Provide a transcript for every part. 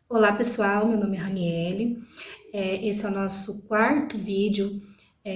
Olá pessoal, meu nome é Raniele. Esse é o nosso quarto vídeo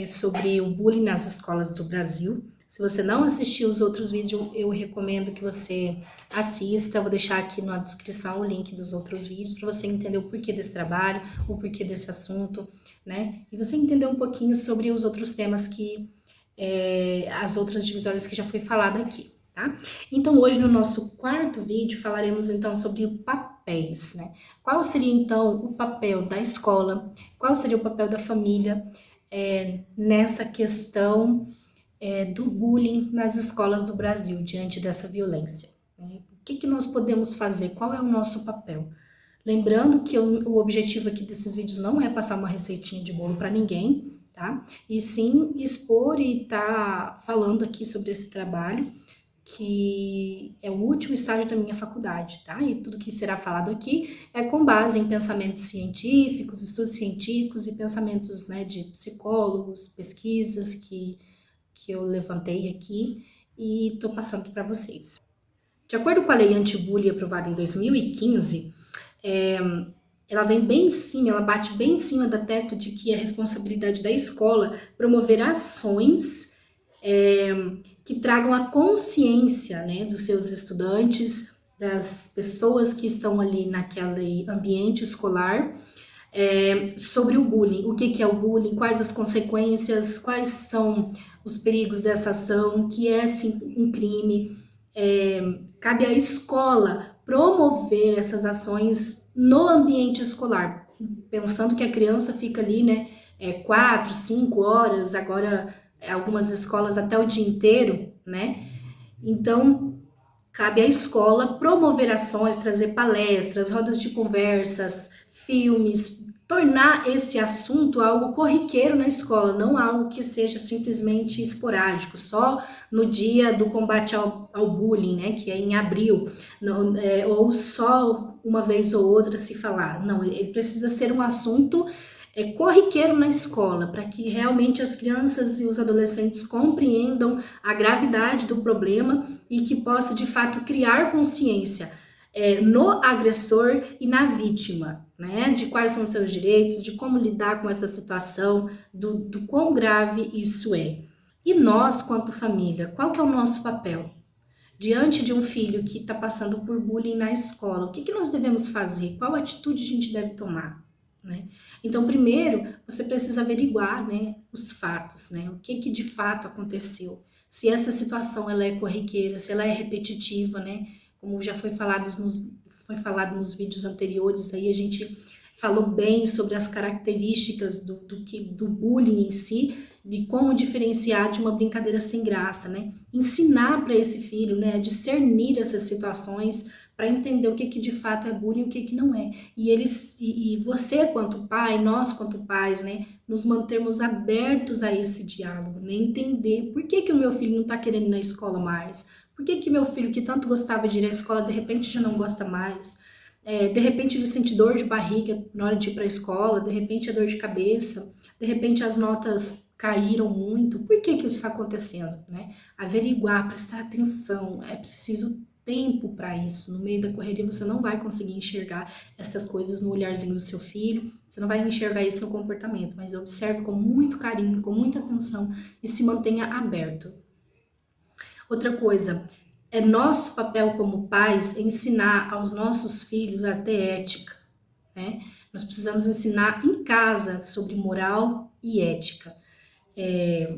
sobre o bullying nas escolas do Brasil. Se você não assistiu os outros vídeos, eu recomendo que você assista. Eu vou deixar aqui na descrição o link dos outros vídeos para você entender o porquê desse trabalho, o porquê desse assunto, né? E você entender um pouquinho sobre os outros temas as outras divisórias que já foi falado aqui, tá? Então hoje no nosso quarto vídeo falaremos então sobre papéis, né? Qual seria então o papel da escola? Qual seria o papel da família nessa questão do bullying nas escolas do Brasil diante dessa violência? Né? O que nós podemos fazer? Qual é o nosso papel? Lembrando que o objetivo aqui desses vídeos não é passar uma receitinha de bolo para ninguém, tá? E sim expor e tá falando aqui sobre esse trabalho, que é o último estágio da minha faculdade, tá? E tudo que será falado aqui é com base em pensamentos científicos, estudos científicos e pensamentos, né, de psicólogos, pesquisas que eu levantei aqui e tô passando para vocês. De acordo com a lei anti-bullying aprovada em 2015, é, ela vem bem em cima, ela bate bem em cima da tecla de que é responsabilidade da escola promover ações que tragam a consciência, né, dos seus estudantes, das pessoas que estão ali naquele ambiente escolar, sobre o bullying. O que é o bullying, quais as consequências, quais são os perigos dessa ação, que é sim um crime. Cabe à escola promover essas ações no ambiente escolar, pensando que a criança fica ali, né, 4, 5 horas, agora algumas escolas até o dia inteiro, né? Então, cabe à escola promover ações, trazer palestras, rodas de conversas, filmes, tornar esse assunto algo corriqueiro na escola, não algo que seja simplesmente esporádico, só no dia do combate ao bullying, né, que é em abril, não, ou só uma vez ou outra se falar. Não, ele precisa ser um assunto corriqueiro na escola, para que realmente as crianças e os adolescentes compreendam a gravidade do problema e que possa, de fato, criar consciência no agressor e na vítima, né? De quais são os seus direitos, de como lidar com essa situação, do quão grave isso é. E nós, quanto família, qual que é o nosso papel? Diante de um filho que está passando por bullying na escola, o que nós devemos fazer? Qual atitude a gente deve tomar? Né? Então, primeiro, você precisa averiguar, né, os fatos, né? O que de fato aconteceu. Se essa situação ela é corriqueira, se ela é repetitiva, né? Como já foi falado nos vídeos anteriores, aí a gente falou bem sobre as características do bullying em si, de como diferenciar de uma brincadeira sem graça, né? Ensinar para esse filho, né, a discernir essas situações para entender o que de fato é bullying e o que não é. E você quanto pai, nós quanto pais, né, nos mantermos abertos a esse diálogo, né? Entender por que o meu filho não está querendo ir na escola mais, por que meu filho que tanto gostava de ir à escola de repente já não gosta mais. De repente ele sente dor de barriga na hora de ir para a escola, de repente é dor de cabeça, de repente as notas caíram muito. Por que isso está acontecendo, né? Averiguar, prestar atenção, é preciso tempo para isso. No meio da correria você não vai conseguir enxergar essas coisas no olharzinho do seu filho, você não vai enxergar isso no comportamento, mas observe com muito carinho, com muita atenção e se mantenha aberto. Outra coisa, é nosso papel como pais ensinar aos nossos filhos a ter ética, né? Nós precisamos ensinar em casa sobre moral e ética. É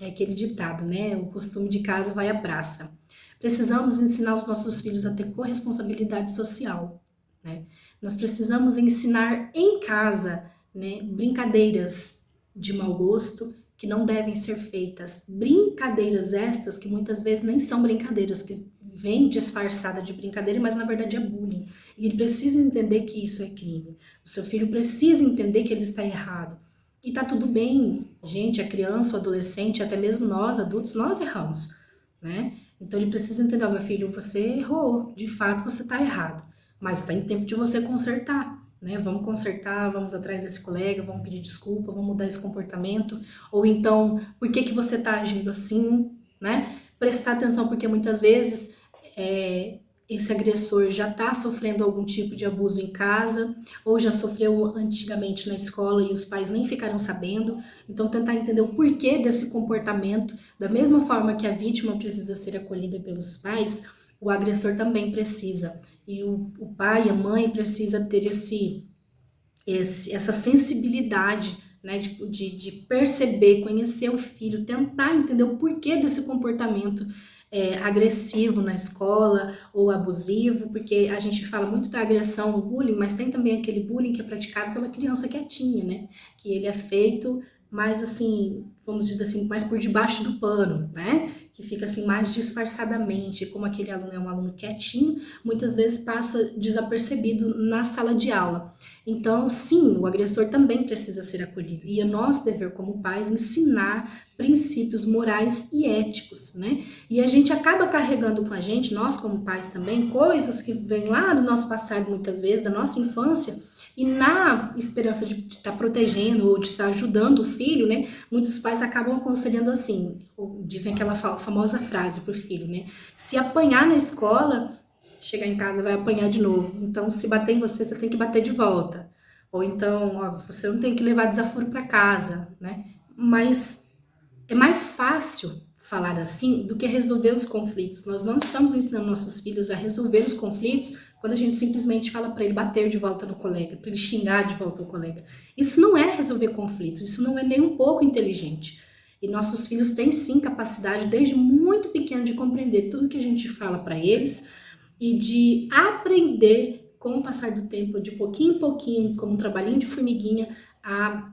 aquele ditado, né? O costume de casa vai à praça. Precisamos ensinar os nossos filhos a ter corresponsabilidade social, né? Nós precisamos ensinar em casa, né, brincadeiras de mau gosto que não devem ser feitas. Brincadeiras estas que muitas vezes nem são brincadeiras, que vêm disfarçada de brincadeira, mas na verdade é bullying. E ele precisa entender que isso é crime. O seu filho precisa entender que ele está errado. E tá tudo bem, gente, a criança, o adolescente, até mesmo nós, adultos, nós erramos, né? Então ele precisa entender, meu filho, você errou, de fato você tá errado, mas tá em tempo de você consertar, né? Vamos consertar, vamos atrás desse colega, vamos pedir desculpa, vamos mudar esse comportamento, ou então, por que você tá agindo assim, né? Prestar atenção, porque muitas vezes esse agressor já está sofrendo algum tipo de abuso em casa, ou já sofreu antigamente na escola e os pais nem ficaram sabendo. Então, tentar entender o porquê desse comportamento, da mesma forma que a vítima precisa ser acolhida pelos pais, o agressor também precisa. E o pai, a mãe precisa ter essa sensibilidade, né, de perceber, conhecer o filho, tentar entender o porquê desse comportamento agressivo na escola ou abusivo, porque a gente fala muito da agressão no bullying, mas tem também aquele bullying que é praticado pela criança quietinha, né, que ele é feito mais assim, vamos dizer assim, mais por debaixo do pano, né, que fica assim mais disfarçadamente, como aquele aluno é um aluno quietinho, muitas vezes passa desapercebido na sala de aula. Então, sim, o agressor também precisa ser acolhido. E é nosso dever como pais ensinar princípios morais e éticos, né? E a gente acaba carregando com a gente, nós como pais também, coisas que vêm lá do nosso passado muitas vezes, da nossa infância, e na esperança de estar protegendo ou de estar ajudando o filho, né? Muitos pais acabam aconselhando assim, ou dizem aquela famosa frase para o filho, né? Se apanhar na escola, chegar em casa vai apanhar de novo. Então, se bater em você, você tem que bater de volta. Ou então, ó, você não tem que levar desaforo para casa, né? Mas é mais fácil falar assim do que resolver os conflitos. Nós não estamos ensinando nossos filhos a resolver os conflitos quando a gente simplesmente fala para ele bater de volta no colega, para ele xingar de volta o colega. Isso não é resolver conflitos, isso não é nem um pouco inteligente. E nossos filhos têm sim capacidade, desde muito pequeno, de compreender tudo que a gente fala para eles e de aprender com o passar do tempo, de pouquinho em pouquinho, como um trabalhinho de formiguinha, a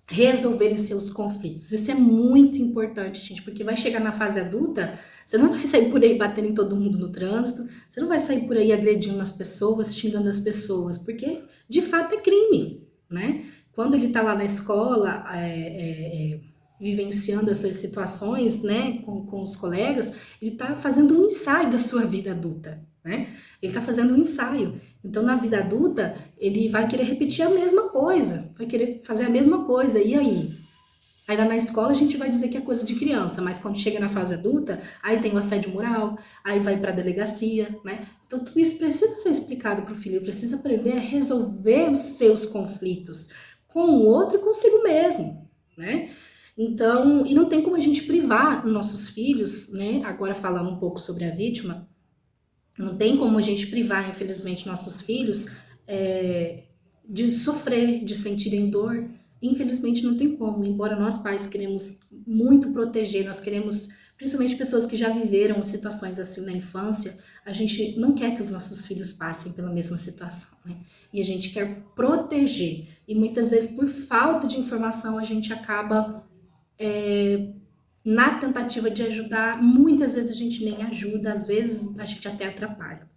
resolverem seus conflitos. Isso é muito importante, gente, porque vai chegar na fase adulta, você não vai sair por aí batendo em todo mundo no trânsito, você não vai sair por aí agredindo as pessoas, xingando as pessoas, porque de fato é crime, né? Quando ele tá lá na escola, vivenciando essas situações, né, com os colegas, ele tá fazendo um ensaio da sua vida adulta, né? Ele tá fazendo um ensaio. Então, na vida adulta, ele vai querer repetir a mesma coisa, vai querer fazer a mesma coisa, e aí? Aí lá na escola a gente vai dizer que é coisa de criança, mas quando chega na fase adulta, aí tem o assédio moral, aí vai para a delegacia, né? Então tudo isso precisa ser explicado para o filho, ele precisa aprender a resolver os seus conflitos com o outro e consigo mesmo, né? Então, e não tem como a gente privar nossos filhos, né? Agora falando um pouco sobre a vítima, não tem como a gente privar, infelizmente, nossos filhos de sofrer, de sentirem dor. Infelizmente, não tem como. Embora nós pais queremos muito proteger, nós queremos, principalmente pessoas que já viveram situações assim na infância, a gente não quer que os nossos filhos passem pela mesma situação, né? E a gente quer proteger. E muitas vezes, por falta de informação, a gente acaba na tentativa de ajudar, muitas vezes a gente nem ajuda, às vezes a gente até atrapalha.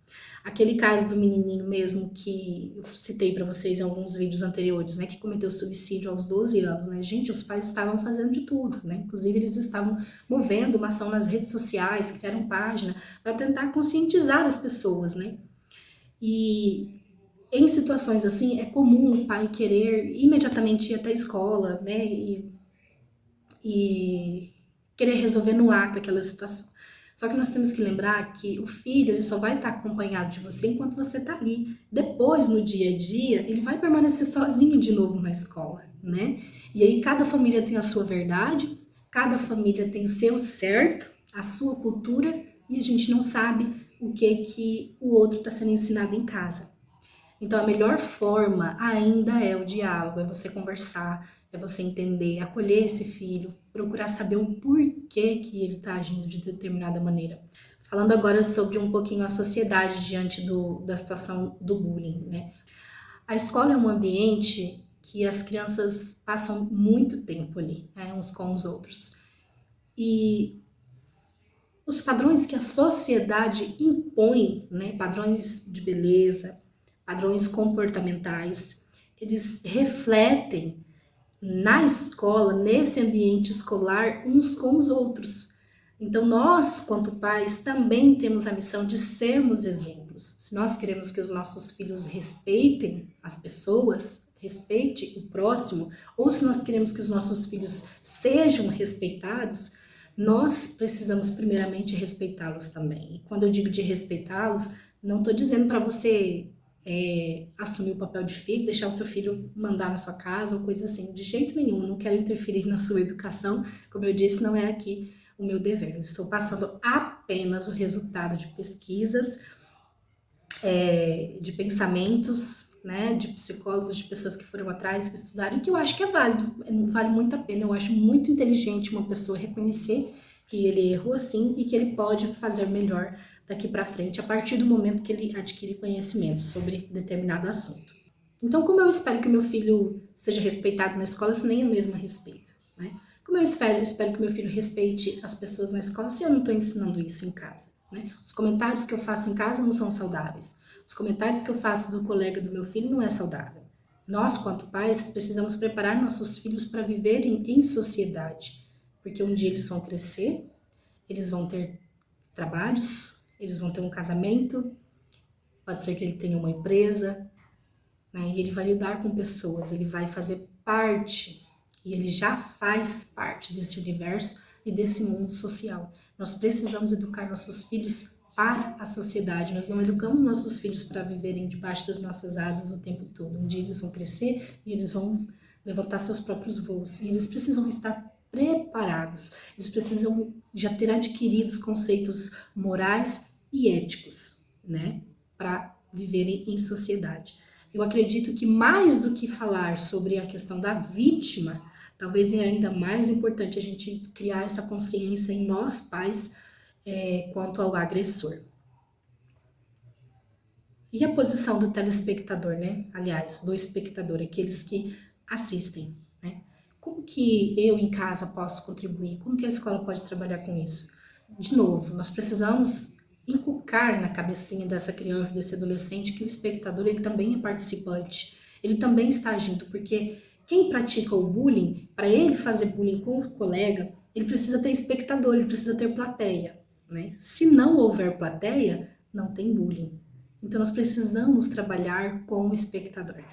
Aquele caso do menininho mesmo que eu citei para vocês em alguns vídeos anteriores, né, que cometeu suicídio aos 12 anos, né, gente, os pais estavam fazendo de tudo, né, inclusive eles estavam movendo uma ação nas redes sociais, criaram página para tentar conscientizar as pessoas, né, e em situações assim é comum o pai querer imediatamente ir até a escola, né, e querer resolver no ato aquela situação. Só que nós temos que lembrar que o filho ele só vai estar acompanhado de você enquanto você está ali. Depois, no dia a dia, ele vai permanecer sozinho de novo na escola, né? E aí cada família tem a sua verdade, cada família tem o seu certo, a sua cultura, e a gente não sabe o que o outro está sendo ensinado em casa. Então, a melhor forma ainda é o diálogo, é você conversar, é você entender, acolher esse filho, procurar saber o porquê que ele está agindo de determinada maneira. Falando agora sobre um pouquinho a sociedade diante da situação do bullying, né? A escola é um ambiente que as crianças passam muito tempo ali, né, uns com os outros. E os padrões que a sociedade impõe, né, padrões de beleza, padrões comportamentais, eles refletem na escola, nesse ambiente escolar, uns com os outros. Então, nós, quanto pais, também temos a missão de sermos exemplos. Se nós queremos que os nossos filhos respeitem as pessoas, respeite o próximo, ou se nós queremos que os nossos filhos sejam respeitados, nós precisamos primeiramente respeitá-los também. E quando eu digo de respeitá-los, Não estou dizendo para você assumir o papel de filho, deixar o seu filho mandar na sua casa ou coisa assim, de jeito nenhum. Não quero interferir na sua educação, como eu disse, não é aqui o meu dever. Eu estou passando apenas o resultado de pesquisas, de pensamentos, né, de psicólogos, de pessoas que foram atrás, que estudaram, e que eu acho que é válido, vale muito a pena. Eu acho muito inteligente uma pessoa reconhecer que ele errou assim e que ele pode fazer melhor daqui para frente, a partir do momento que ele adquire conhecimento sobre determinado assunto. Então, como eu espero que meu filho seja respeitado na escola, se nem eu mesma respeito, né? Como eu espero que meu filho respeite as pessoas na escola, se eu não estou ensinando isso em casa, né? Os comentários que eu faço em casa não são saudáveis. Os comentários que eu faço do colega do meu filho não é saudável. Nós, quanto pais, precisamos preparar nossos filhos para viverem em sociedade, porque um dia eles vão crescer, eles vão ter trabalhos, eles vão ter um casamento, pode ser que ele tenha uma empresa, né? E ele vai lidar com pessoas, ele vai fazer parte, e ele já faz parte desse universo e desse mundo social. Nós precisamos educar nossos filhos para a sociedade, nós não educamos nossos filhos para viverem debaixo das nossas asas o tempo todo. Um dia eles vão crescer e eles vão levantar seus próprios voos, e eles precisam estar preparados, eles precisam já ter adquirido os conceitos morais e éticos, né, para viverem em sociedade. Eu acredito que mais do que falar sobre a questão da vítima, talvez é ainda mais importante a gente criar essa consciência em nós, pais, quanto ao agressor. E a posição do telespectador, né? Aliás, do espectador, aqueles que assistem, né? Como que eu em casa posso contribuir? Como que a escola pode trabalhar com isso? De novo, nós precisamos inculcar na cabecinha dessa criança, desse adolescente, que o espectador ele também é participante, ele também está agindo, porque quem pratica o bullying, para ele fazer bullying com o colega, ele precisa ter espectador, ele precisa ter plateia, né? Se não houver plateia, não tem bullying. Então nós precisamos trabalhar com o espectador.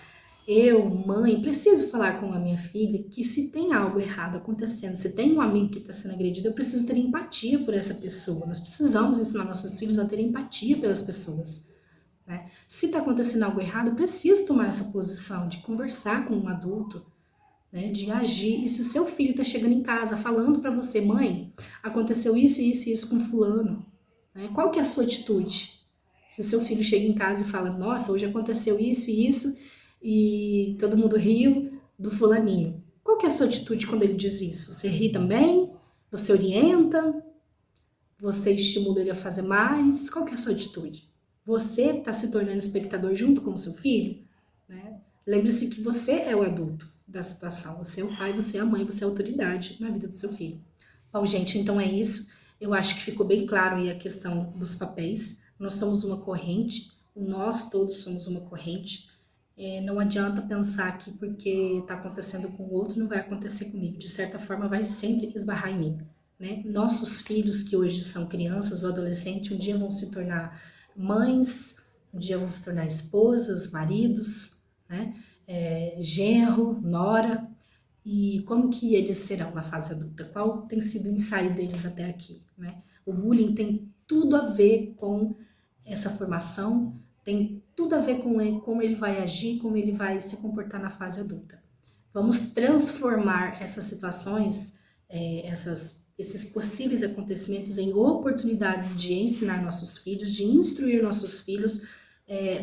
Eu, mãe, preciso falar com a minha filha que se tem algo errado acontecendo, se tem um amigo que está sendo agredido, eu preciso ter empatia por essa pessoa. Nós precisamos ensinar nossos filhos a ter empatia pelas pessoas, né? Se está acontecendo algo errado, eu preciso tomar essa posição de conversar com um adulto, né, de agir. E se o seu filho está chegando em casa falando para você, mãe, aconteceu isso, isso e isso com fulano, né? Qual que é a sua atitude? Se o seu filho chega em casa e fala, nossa, hoje aconteceu isso e isso, e todo mundo riu do fulaninho. Qual que é a sua atitude quando ele diz isso? Você ri também? Você orienta? Você estimula ele a fazer mais? Qual que é a sua atitude? Você está se tornando espectador junto com o seu filho? Né? Lembre-se que você é o adulto da situação. Você é o pai, você é a mãe, você é a autoridade na vida do seu filho. Bom, gente, então é isso. Eu acho que ficou bem claro aí a questão dos papéis. Nós somos uma corrente, nós todos somos uma corrente. Não adianta pensar que porque está acontecendo com o outro não vai acontecer comigo. De certa forma, vai sempre esbarrar em mim, né? Nossos filhos, que hoje são crianças ou adolescentes, um dia vão se tornar mães, um dia vão se tornar esposas, maridos, né? Genro, nora. E como que eles serão na fase adulta? Qual tem sido o ensaio deles até aqui, né? O bullying tem tudo a ver com essa formação, tem tudo a ver com ele, como ele vai agir, como ele vai se comportar na fase adulta. Vamos transformar essas situações, esses possíveis acontecimentos em oportunidades de ensinar nossos filhos, de instruir nossos filhos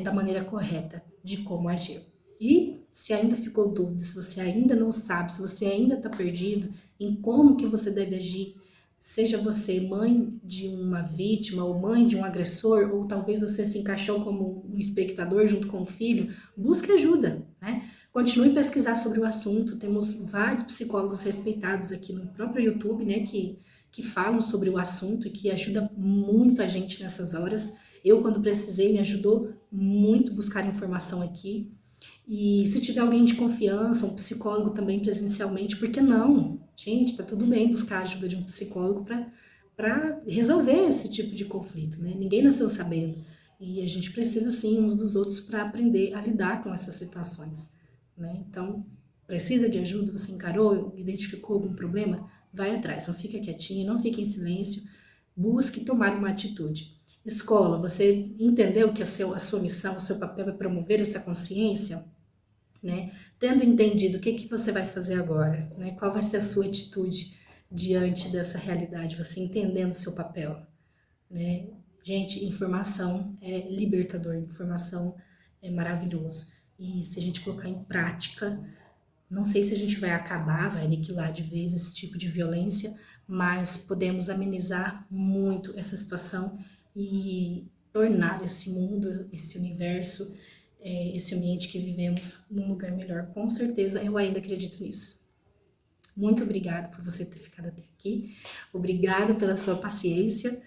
da maneira correta de como agir. E se ainda ficou dúvida, se você ainda não sabe, se você ainda está perdido em como que você deve agir, seja você mãe de uma vítima ou mãe de um agressor, ou talvez você se encaixou como um espectador junto com o filho, busque ajuda, né? Continue a pesquisar sobre o assunto. Temos vários psicólogos respeitados aqui no próprio YouTube, né, que falam sobre o assunto e que ajuda muito a gente nessas horas. Eu, quando precisei, me ajudou muito buscar informação aqui. E se tiver alguém de confiança, um psicólogo também presencialmente, por que não? Gente, tá tudo bem buscar a ajuda de um psicólogo para resolver esse tipo de conflito, né? Ninguém nasceu sabendo. E a gente precisa, sim, uns dos outros para aprender a lidar com essas situações, né? Então, precisa de ajuda? Você encarou, identificou algum problema? Vai atrás, não fica quietinho, não fique em silêncio, busque tomar uma atitude. Escola, você entendeu que a sua missão, o seu papel é promover essa consciência, né? Tendo entendido o que que você vai fazer agora, né? Qual vai ser a sua atitude diante dessa realidade, você entendendo o seu papel, né? Gente, informação é libertador, informação é maravilhoso. E se a gente colocar em prática, não sei se a gente vai acabar, vai aniquilar de vez esse tipo de violência, mas podemos amenizar muito essa situação e tornar esse mundo, esse universo, esse ambiente que vivemos num lugar melhor. Com certeza, eu ainda acredito nisso. Muito obrigada por você ter ficado até aqui. Obrigada pela sua paciência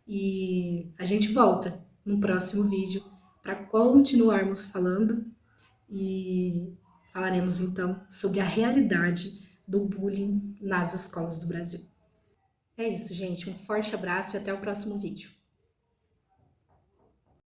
e a gente volta no próximo vídeo para continuarmos falando e falaremos então sobre a realidade do bullying nas escolas do Brasil. É isso, gente. Um forte abraço e até o próximo vídeo.